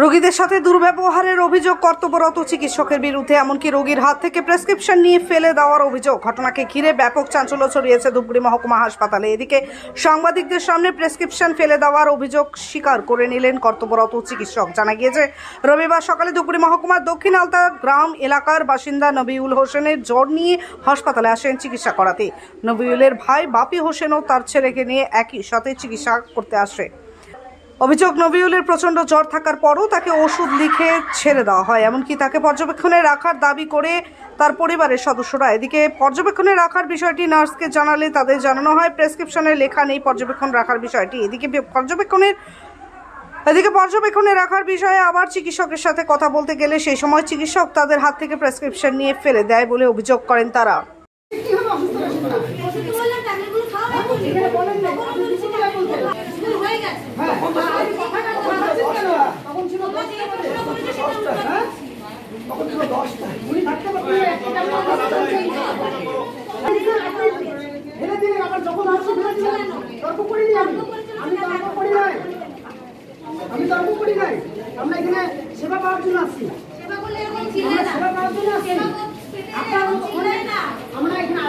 রোগীদের সাথে দুর্ব্যবহারের অভিযোগ কর্তব্যরত চিকিৎসকের বিরুদ্ধে, এমনকি রোগীর হাত থেকে প্রেসক্রিপশন নিয়ে ফেলে দেওয়ার অভিযোগ। ঘটনাকে ঘিরে ব্যাপক চাঞ্চল্য ছড়িয়েছে ধূপগুড়ি মহকুমা হাসপাতালে। এদিকে সাংবাদিকদের সামনে প্রেসক্রিপশন ফেলে দেওয়ার অভিযোগ স্বীকার করে নিলেন কর্তব্যরত চিকিৎসক। জানা গিয়েছে, রবিবার সকালে ধূপগুড়ি মহকুমার দক্ষিণ আলতা গ্রাম এলাকার বাসিন্দা নবিউল হোসেনের জ্বর নিয়ে হাসপাতালে আসেন চিকিৎসা করাতে। নবিউলের ভাই বাপি হোসেনও তার ছেলেকে নিয়ে একই সাথে চিকিৎসা করতে আসে। অভিযোগ, নবিউলের প্রচণ্ড জ্বর থাকার পরও তাকে ওষুধ লিখে ছেড়ে দেওয়া হয়, এমনকি তাকে পর্যবেক্ষণে রাখার দাবি করে তার পরিবারের সদস্যরা। এদিকে পর্যবেক্ষণে রাখার বিষয়টি নার্সকে জানালে তাদের জানানো হয় প্রেসক্রিপশনে লেখা নেই পর্যবেক্ষণ রাখার বিষয়টি। এদিকে পর্যবেক্ষণে রাখার বিষয়ে আবার চিকিৎসকের সাথে কথা বলতে গেলে সেই সময় চিকিৎসক তাদের হাত থেকে প্রেসক্রিপশন নিয়ে ফেলে দেয় বলে অভিযোগ করেন তারা। আমি তর্ক করি নাই, আমরা এখানে সেবা পাওয়ার জন্য আসছি। আমরা এখানে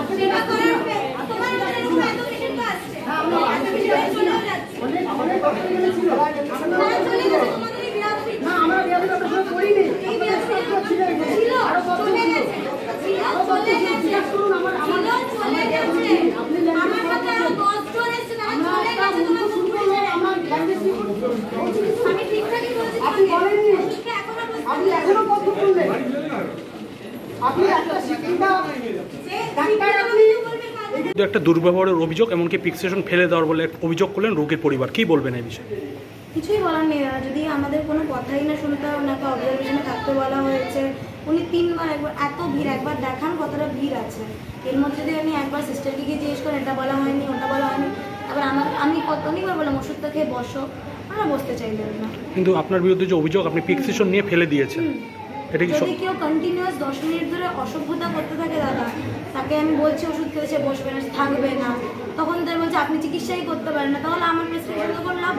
একটা দুর্ব্যবহারের অভিযোগ, এমনকি ফিক্সেশন ফেলে দেওয়ার বলে অভিযোগ করলেন রোগীর পরিবার। কি বলবেন এই বিষয়ে? কিছুই বলার নেই। যদি আমাদের কোনো কথাই না শুনতে, ওনাকে অবজারভেশনে থাকতে বলা হয়েছে। উনি 3 বার একবার এত ভিড়, একবার দেখান কতটা ভিড় আছে। এর মধ্যে যদি আমি একবার সিস্টারকে গিয়ে জিজ্ঞেস করেন, এটা বলা হয়নি, ওটা বলা হয়নি। আবার আমি অনেকবার বললাম ওষুধটা খেয়ে বসো, আমরা বসতে চাইলেন না। কিন্তু আপনার বিরুদ্ধে যে অভিযোগ, আপনি ফিক্সেশন নিয়ে ফেলে দিয়েছেন, এটা কি? যদি কেউ কন্টিনিউয়াস 10 মিনিট ধরে অসভ্যতা করতে থাকে দাদা, তাকে আমি বলছি ওষুধ খেয়েছে বসবে না, থাকবে না, তখন তাই বলছে আপনি চিকিৎসাই করতে পারেন না, তাহলে আমার প্রেসক্রিপশন তো করলাম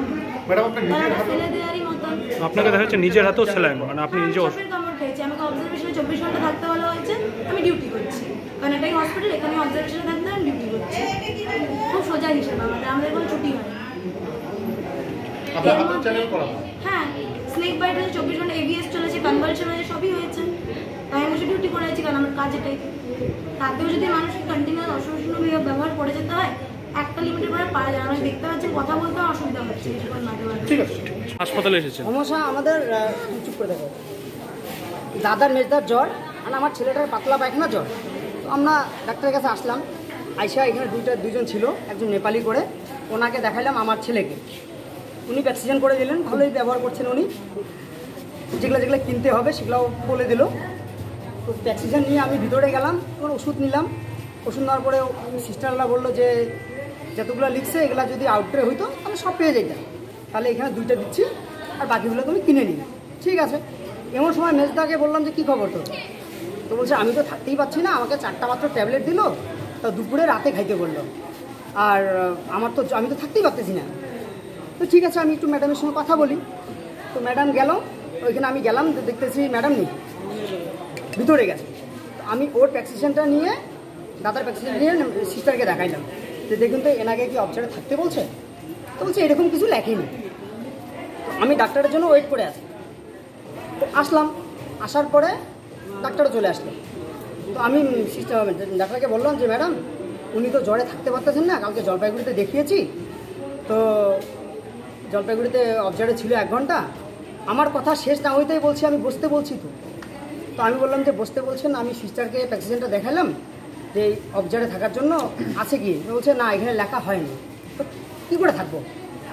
ফেলে দেওয়ারই মতন। আপনাকে দেখা যাচ্ছে নিজের হাতেও স্যালাইন, মানে আপনি নিজে কামড় খেয়েছি। আমাকে অবজারভেশনে 24 ঘন্টা থাকতে বলা হয়েছে, আমি ডিউটি করছি। কারণ এটাই হসপিটাল, এখানে অবজারভেশনে থাকতে আমি ডিউটি করছি। খুব সোজা হিসেবে আমাদের কোনো ছুটি হয়। হ্যাঁ, স্নেক বাইট হয়েছে, 24 ঘন্টা এভিএস চলেছে, কনভালশন হয়েছে, সবই হয়েছে। তাই আমি বসে ডিউটি করে আছি, কারণ আমার কাজ এটাই। তাতেও যদি মানুষকে কন্টিনিউয়াস অসহনীয় ব্যবহার করে যেতে হয়, একটা লিমিটের পরে পারা যায়। আমি দেখতে পাচ্ছি কথা বলতে অসুবিধা হচ্ছে। ঠিক আছে, হাসপাতালে এসেছেন। সমস্যা আমাদের চুপ করে দেখো, দাদার মেজদার জ্বর আর আমার ছেলেটার পাতলা পায়খানা জ্বর। তো আমরা ডাক্তারের কাছে আসলাম। আইসা এখানে দুজন ছিল, একজন নেপালি করে, ওনাকে দেখাইলাম আমার ছেলেকে। উনি ভ্যাকসিনেশন করে দিলেন, ভালোই ব্যবহার করছেন উনি। যেগুলো কিনতে হবে সেগুলোও বলে দিল। তো ভ্যাকসিনেশন নিয়ে আমি ভিতরে গেলাম, ওর ওষুধ নিলাম। ওষুধ নেওয়ার পরে সিস্টাররা বললো যে যতগুলো লিখছে এগুলো যদি আউটরে হইতো তাহলে সব পেয়ে যেতাম, তাহলে এখানে 2টা দিচ্ছি আর বাকিগুলো তুমি কিনে নিবে। ঠিক আছে। এমন সময় মেজদাকে বললাম যে কী খবর তোর? তো বলছে আমি তো থাকতেই পারছি না, আমাকে 4টা মাত্র ট্যাবলেট দিল, তা দুপুরে রাতে খাইতে বললো, আর আমি তো থাকতেই পারতেছি না। তো ঠিক আছে, আমি একটু ম্যাডামের সঙ্গে কথা বলি। তো ম্যাডাম গেল, ওইখানে আমি গেলাম, দেখতেছি ম্যাডাম নেই, ভিতরে গেছে। আমি ওর প্রেসক্রিপশনটা নিয়ে, দাদার প্রেসক্রিপশন নিয়ে সিস্টারকে দেখাইলাম যে দেখুন তো এনাকে কি অবজারে থাকতে বলছে? তো বলছে এরকম কিছু লেখেনি। তো আমি ডাক্তারের জন্য ওয়েট করে আছি। তো আসলাম, আসার পরে ডাক্তারও চলে আসলো। তো আমি ডাক্তারকে বললাম যে ম্যাডাম উনি তো জ্বরে থাকতে পারতেছেন না, কালকে জলপাইগুড়িতে দেখিয়েছি, তো জলপাইগুড়িতে অবজারে ছিল 1 ঘন্টা। আমার কথা শেষ না হইতেই বলছি আমি বসতে বলছি। তো আমি বললাম যে বসতে বলছেন, আমি সিস্টারকে প্রেসক্রিপশনটা দেখালাম যে অবজারে থাকার জন্য আছে কি? বলছে না, এখানে লেখা হয়নি। তো কী করে থাকবো,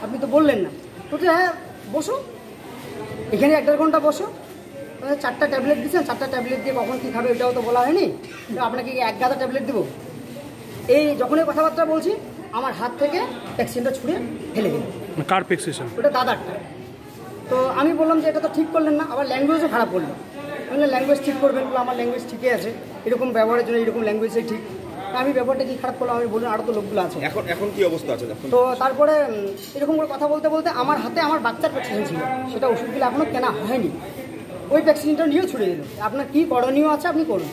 আপনি তো বললেন না। বলছে হ্যাঁ বসো, এখানে 1-1.5 ঘন্টা বসো। 4টা ট্যাবলেট দিচ্ছেন, 4টা ট্যাবলেট দিয়ে কখন কী খাবে এটাও তো বলা হয়নি, আপনাকে 1 গাদা ট্যাবলেট দেবো। এই যখনই কথাবার্তা বলছি আমার হাত থেকে প্রেসক্রিপশনটা ছুঁড়ে ফেলে দিল। কার প্রেসক্রিপশন? ওটা দাদারটা। তো আমি বললাম যে এটা তো ঠিক করলেন না, আবার ল্যাঙ্গুয়েজও খারাপ করলো। আমি ল্যাঙ্গুয়েজ ঠিক করবেন, আমার ল্যাঙ্গুয়েজ ঠিকই আছে, এরকম ব্যবহারের জন্য এরকম ল্যাঙ্গুয়েজই ঠিক। আমি ব্যাপারটা কি খারাপ করলাম, আমি বললাম আরও তো লোকগুলো আছে। এখন কি অবস্থা আছে? তো তারপরে এরকম করে কথা বলতে বলতে আমার হাতে আমার বাচ্চার প্যাক্সিন ছিল, সেটা ওষুধগুলো এখনও কেনা হয়নি, ওই ভ্যাকসিনটা নিয়েও ছুড়ে দিল। আপনার কী করণীয় আছে আপনি করুন,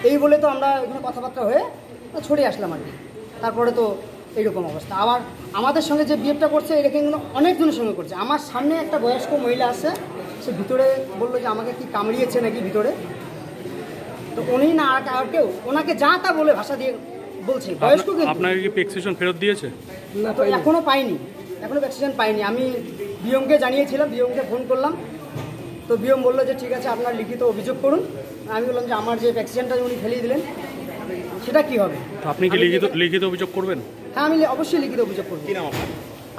এই বলে তো আমরা এখানে কথাবার্তা হয়ে ছড়ে আসলাম আর কি। তারপরে তো এইরকম অবস্থা। আবার আমাদের সঙ্গে যে বিহেভটা করছে এটা কিন্তু অনেকজনের সঙ্গে করছে। আমার সামনে একটা বয়স্ক মহিলা আছে, সে ভিতরে বললো যে আমাকে কি কামড়িয়েছে নাকি ভিতরে, তো উনি না আর কেউ ওনাকে যা তা বলে ভাষা দিয়ে বলছে। বয়স্ক কিন্তু আপনাকে কি প্রেসক্রিপশন ফেরত দিয়েছে? না, তো এখনও পাইনি, এখনও ভ্যাকসিন পাইনি। আমি বিএমকে জানিয়েছিলাম, বিএমকে ফোন করলাম, তো বিএম বললো যে ঠিক আছে আপনার লিখিত অভিযোগ করুন। আমি বললাম যে আমার যে ভ্যাকসিনটা উনি ফেলিয়ে দিলেন সেটা কি হবে? আপনি কি লিখিত অভিযোগ করবেন? হ্যাঁ, আমি অবশ্যই লিখিত অভিযোগ করব। কি নাম আপনার?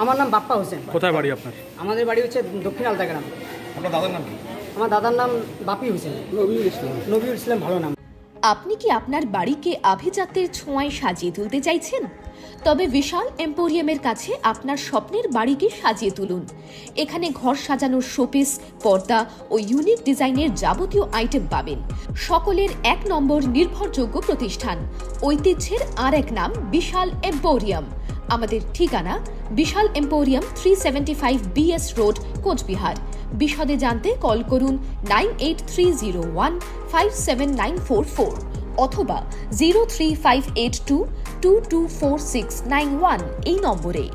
আমার নাম বাপ্পা হোসেন। কোথায় বাড়ি আপনার? আমাদের বাড়ি হচ্ছে দক্ষিণ আলতা গ্রাম। আপনার দাদার নাম কি? আমার দাদার নাম বাপি হোসেন। নবিউল ইসলাম ভালো নাম। আপনি কি আপনার বাড়িকে আভিজাত্যের ছোঁয়ায় সাজিয়ে তুলতে চাইছেন? তবে বিশাল এম্পোরিয়ামের কাছে আপনার স্বপ্নের বাড়িকে সাজিয়ে তুলুন। এখানে ঘর সাজানোর শোপিস, পর্দা ও ইউনিক ডিজাইনের যাবতীয় আইটেম পাবেন। সকলের 1 নম্বর নির্ভরযোগ্য প্রতিষ্ঠান। ঐতিহ্যের আর এক নাম বিশাল এম্পোরিয়াম। আমাদের ঠিকানা বিশাল এম্পোরিয়াম 375 BS রোড, কোচবিহার। বিশদে জানতে কল করুন 9830157944 অথবা 03582224691 এই নম্বরে।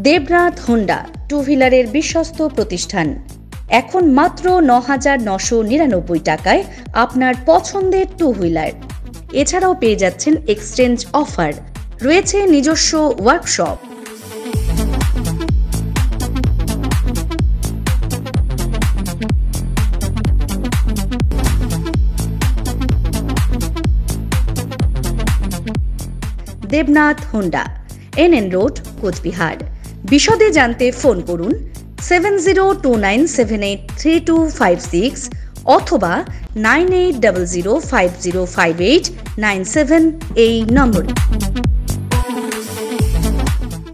দেবনাথ হোন্ডা টু হুইলারের বিশ্বস্ত প্রতিষ্ঠান। এখন মাত্র ৯,৯৯৯ টাকায় আপনার পছন্দের টু হুইলার। এছাড়াও পেয়ে যাচ্ছেন এক্সচেঞ্জ অফার, রয়েছে নিজস্ব workshop. Debnath Honda, NN road, Cooch Behar. বিশদে জানতে ফোন করুন 7029783256 অথবা 9800505897 এই নম্বরে।